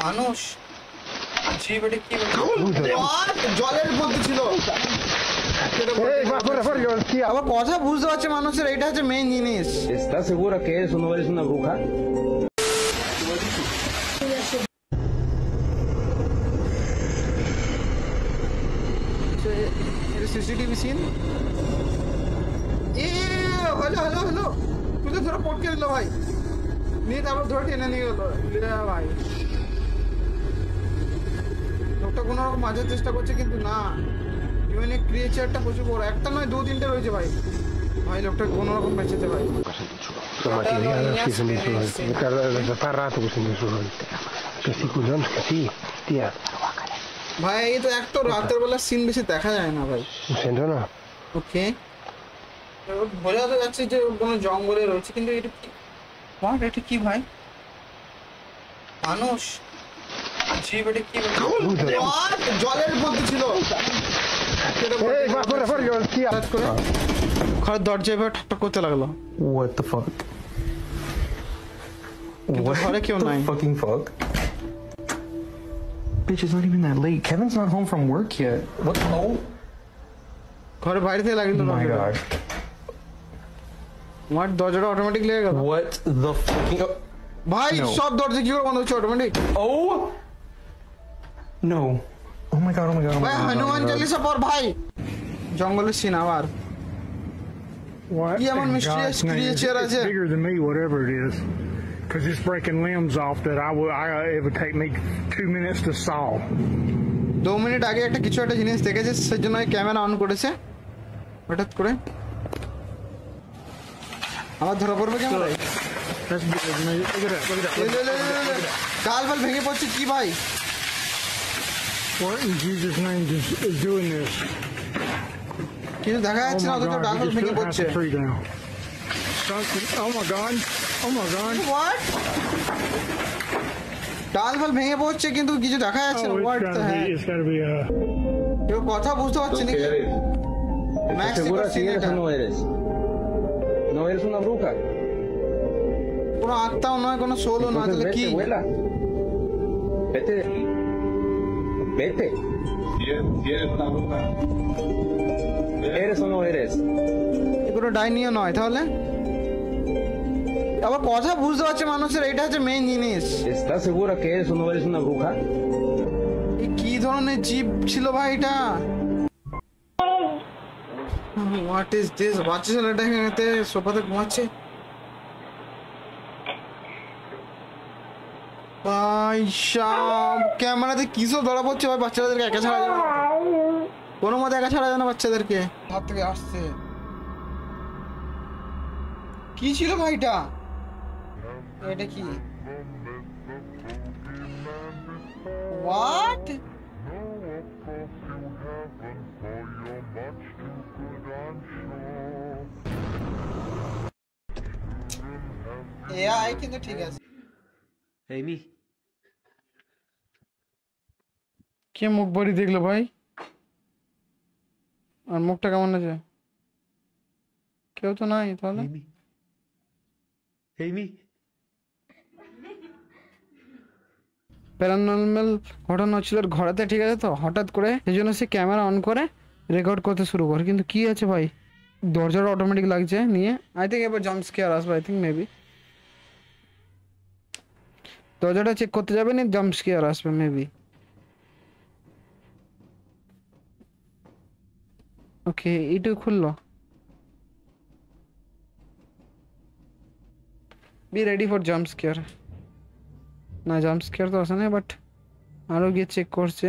মানুষ জিপ এটা কি জলের মধ্যে ছিল। আবার কথা বুঝতে পারছে মানুষের, এটা হচ্ছে মেইন জিনিস। ¿Estás segura que eso no eres una bruja? CCTV scene ए हेलो हेलो हेलो तुझे थोड़ा पोट के लो भाई नहीं तो थोड़ा टेने नहीं হলো ले भाई লোকটা কোনো রকম মাঝে চেষ্টা করছে কিন্তু না ইউনিক ক্রিয়েচারটা প্রচুর বড় একটা নয় দু তিনটে রয়েছে ভাই ভাই লোকটা কোনো রকম বেঁচেছে ভাই fa rato che sono solo che si cuidano che sì tia ভাই এই তো একটা রাতের বেলা সিন বেশি দেখা যায় না ভাই sento no ওকে বোঝা তো যাচ্ছে যে কোনো জঙ্গলে রয়েছে কিন্তু এটা হোয়াট এটা কি ভাই মানুষ জিপ এটা কি জলের মধ্যে ছিল ঘরের দরজায় এবার ঠাক করতে লাগলো What the fuck? ঘরে কেউ নাই Fucking fuck? Bitch, it's not even that late. Kevin's not home from work yet. What the hell? ঘরে বাইরে থেকে লাগলো Oh my god. আমার দরজাটা অটোমেটিক লেগে গেল What the fucking... ভাই No. সব দরজা কি করে বন্ধ হচ্ছে automatic Oh! No. Oh my god, oh my god, oh my ভাই god. হনুমান চালিসা পর ভাই জঙ্গলের সিন আবার what Yeah, man, in mysterious God's name? creature It's is it? bigger than me whatever it is because it's breaking limbs off that it would take me 2 minutes to solve 2 minute আগে একটা কিছু একটা জিনিস দেখেছে সেজন্য camera on করেছে হঠাৎ করে আবার ধরা পড়বে camera that's bigger than me look at that কাল বাল ভেঙে পড়ছে কি ভাই what in Jesus name is doing this কিছু দেখা oh যাচ্ছে না my অথচ god ডাল he বাল just ভেঙে took half পড়ছে the tree down something oh my god what ডাল বাল ভেঙে পড়ছে কিন্তু কিছু দেখা যাচ্ছে না oh what it's gotta be কেউ কথা বুঝতে পারছে ¿Tú না qué eres? ¿Estás Máximo segura si cine eres acá. o no eres? ¿No eres una bruja? কোনো আত্মাও নয় কোনো সোলও নয় Entonces তাহলে কি vete, vuela. Vete de aquí. Vete. Si eres una bruja. ¿Eres o no eres? কোনো ডাইনিও নয় তাহলে আবার কথা বুঝতে পারছে মানুষের এটা হচ্ছে মেইন জিনিস ¿Estás segura que eres o no eres una bruja? এই কি ধরনের জীব ছিল ভাই এটা হোয়াট ইজ দিস বাচ্চা ছেলেটা এখানেতে সোফাতে ঘুমাচ্ছে ভাই শাম ক্যামেরাতে কি সব ধরা পড়ছে ভাই বাচ্চাদেরকে একা ছাড়া যাবে না কোনো মতে একা ছাড়া যাবে না বাচ্চাদেরকে হাত থেকে আসছে কি ছিল ভাই এটা এটা কি হোয়াট এআই কিন্তু ঠিক আছে Amy. কে মুখ বাড়ি দেখলো ভাই আর মুখটা কেমন আছে কেউ তো নাই তাহলে Amy. Amy. প্যারানর্মাল ঘটনা হচ্ছিল ঘরেতে ঠিক আছে তো হঠাৎ করে সেই জন্য সে ক্যামেরা অন করে রেকর্ড করতে শুরু করে কিন্তু কি আছে ভাই দরজাটা অটোমেটিক লাগছে নিয়ে আই থিঙ্ক এবার জাম্প স্কেয়ার আসবে আই থিঙ্ক মেবি দরজাটা চেক করতে যাবে না জাম্প স্কেয়ার আসবে মেবি ওকে এইটুকু খুললো be ready for jump scare না জাম্প স্কেয়ার তো আসে না বাট আরও গিয়ে চেক করছে